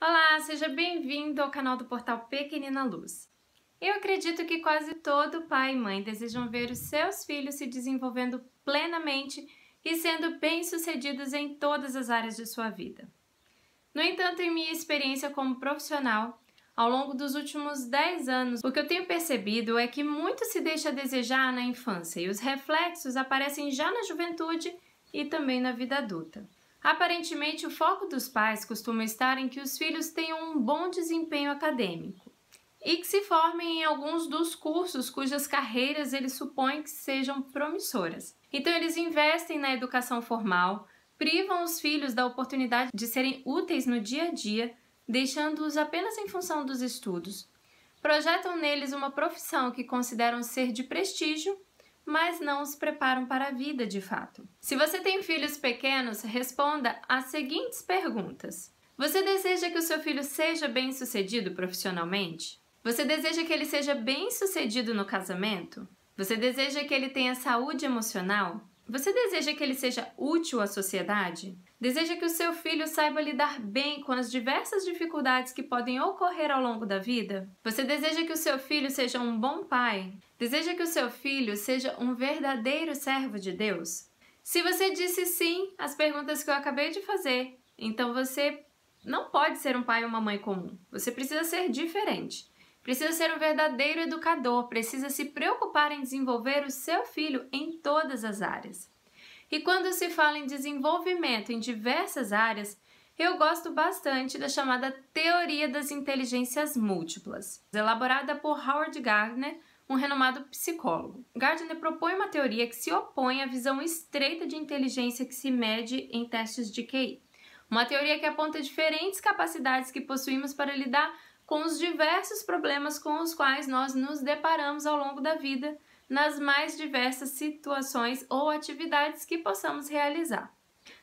Olá, seja bem-vindo ao canal do portal Pequenina Luz. Eu acredito que quase todo pai e mãe desejam ver os seus filhos se desenvolvendo plenamente e sendo bem-sucedidos em todas as áreas de sua vida. No entanto, em minha experiência como profissional, ao longo dos últimos 10 anos, o que eu tenho percebido é que muito se deixa a desejar na infância e os reflexos aparecem já na juventude e também na vida adulta. Aparentemente, o foco dos pais costuma estar em que os filhos tenham um bom desempenho acadêmico e que se formem em alguns dos cursos cujas carreiras eles supõem que sejam promissoras. Então, eles investem na educação formal, privam os filhos da oportunidade de serem úteis no dia a dia, deixando-os apenas em função dos estudos. Projetam neles uma profissão que consideram ser de prestígio, mas não os preparam para a vida de fato. Se você tem filhos pequenos, responda às seguintes perguntas. Você deseja que o seu filho seja bem-sucedido profissionalmente? Você deseja que ele seja bem-sucedido no casamento? Você deseja que ele tenha saúde emocional? Você deseja que ele seja útil à sociedade? Deseja que o seu filho saiba lidar bem com as diversas dificuldades que podem ocorrer ao longo da vida? Você deseja que o seu filho seja um bom pai? Deseja que o seu filho seja um verdadeiro servo de Deus? Se você disse sim às perguntas que eu acabei de fazer, então você não pode ser um pai ou uma mãe comum. Você precisa ser diferente. Precisa ser um verdadeiro educador, precisa se preocupar em desenvolver o seu filho em todas as áreas. E quando se fala em desenvolvimento em diversas áreas, eu gosto bastante da chamada Teoria das Inteligências Múltiplas, elaborada por Howard Gardner, um renomado psicólogo. Gardner propõe uma teoria que se opõe à visão estreita de inteligência que se mede em testes de QI. Uma teoria que aponta diferentes capacidades que possuímos para lidar com os diversos problemas com os quais nós nos deparamos ao longo da vida, nas mais diversas situações ou atividades que possamos realizar.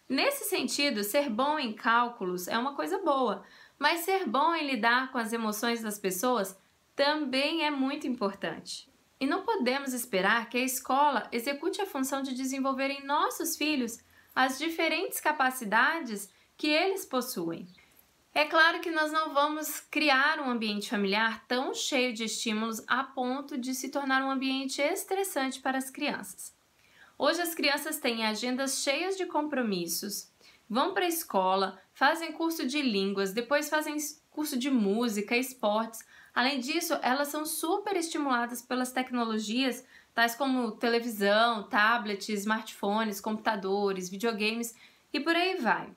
Nesse sentido, ser bom em cálculos é uma coisa boa, mas ser bom em lidar com as emoções das pessoas também é muito importante. E não podemos esperar que a escola execute a função de desenvolver em nossos filhos as diferentes capacidades que eles possuem. É claro que nós não vamos criar um ambiente familiar tão cheio de estímulos a ponto de se tornar um ambiente estressante para as crianças. Hoje as crianças têm agendas cheias de compromissos, vão para a escola, fazem curso de línguas, depois fazem curso de música, esportes. Além disso, elas são super estimuladas pelas tecnologias, tais como televisão, tablets, smartphones, computadores, videogames e por aí vai.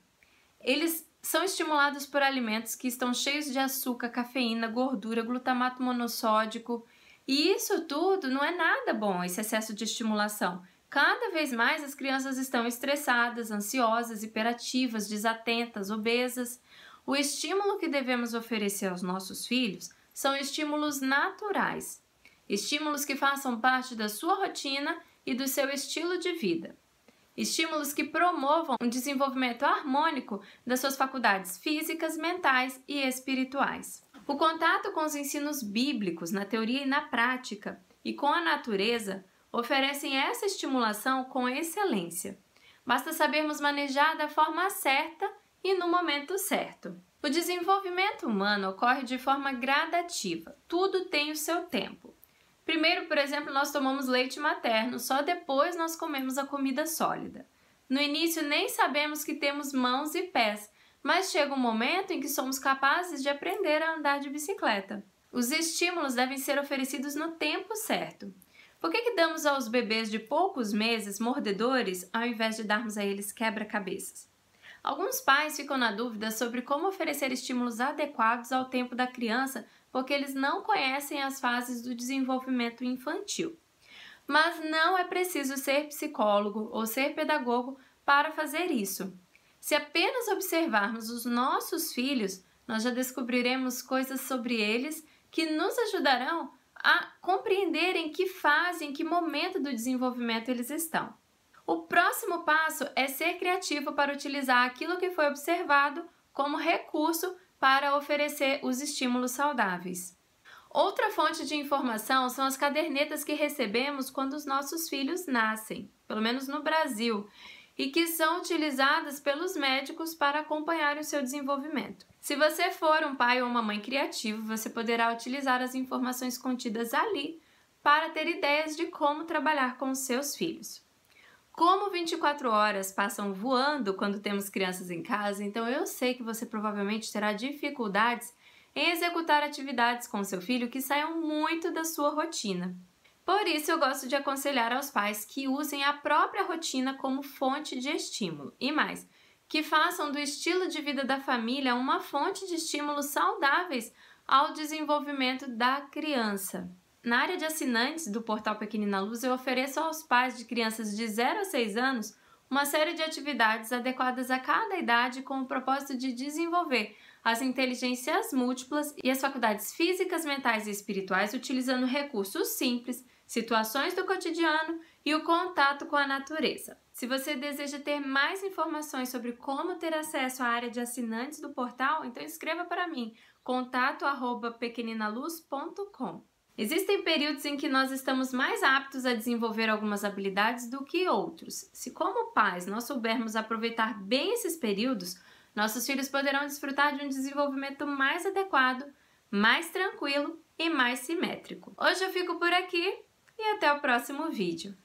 Eles são estimulados por alimentos que estão cheios de açúcar, cafeína, gordura, glutamato monossódico. E isso tudo não é nada bom, esse excesso de estimulação. Cada vez mais as crianças estão estressadas, ansiosas, hiperativas, desatentas, obesas. O estímulo que devemos oferecer aos nossos filhos são estímulos naturais. Estímulos que façam parte da sua rotina e do seu estilo de vida. Estímulos que promovam um desenvolvimento harmônico das suas faculdades físicas, mentais e espirituais. O contato com os ensinos bíblicos na teoria e na prática e com a natureza oferecem essa estimulação com excelência. Basta sabermos manejar da forma certa e no momento certo. O desenvolvimento humano ocorre de forma gradativa, tudo tem o seu tempo. Primeiro, por exemplo, nós tomamos leite materno, só depois nós comemos a comida sólida. No início nem sabemos que temos mãos e pés, mas chega um momento em que somos capazes de aprender a andar de bicicleta. Os estímulos devem ser oferecidos no tempo certo. Por que damos aos bebês de poucos meses mordedores ao invés de darmos a eles quebra-cabeças? Alguns pais ficam na dúvida sobre como oferecer estímulos adequados ao tempo da criança porque eles não conhecem as fases do desenvolvimento infantil. Mas não é preciso ser psicólogo ou ser pedagogo para fazer isso. Se apenas observarmos os nossos filhos, nós já descobriremos coisas sobre eles que nos ajudarão a compreender em que fase, em que momento do desenvolvimento eles estão. O próximo passo é ser criativo para utilizar aquilo que foi observado como recurso para oferecer os estímulos saudáveis. Outra fonte de informação são as cadernetas que recebemos quando os nossos filhos nascem, pelo menos no Brasil. e que são utilizadas pelos médicos para acompanhar o seu desenvolvimento. Se você for um pai ou uma mãe criativo, você poderá utilizar as informações contidas ali para ter ideias de como trabalhar com os seus filhos. Como 24 horas passam voando quando temos crianças em casa, então eu sei que você provavelmente terá dificuldades em executar atividades com seu filho que saiam muito da sua rotina. Por isso, eu gosto de aconselhar aos pais que usem a própria rotina como fonte de estímulo. E mais, que façam do estilo de vida da família uma fonte de estímulos saudáveis ao desenvolvimento da criança. Na área de assinantes do Portal Pequenina Luz, eu ofereço aos pais de crianças de 0 a 6 anos uma série de atividades adequadas a cada idade com o propósito de desenvolver as inteligências múltiplas e as faculdades físicas, mentais e espirituais utilizando recursos simples, situações do cotidiano e o contato com a natureza. Se você deseja ter mais informações sobre como ter acesso à área de assinantes do portal, então escreva para mim, contato@pequeninaluz.com. Existem períodos em que nós estamos mais aptos a desenvolver algumas habilidades do que outros. Se como pais nós soubermos aproveitar bem esses períodos, nossos filhos poderão desfrutar de um desenvolvimento mais adequado, mais tranquilo e mais simétrico. Hoje eu fico por aqui e até o próximo vídeo.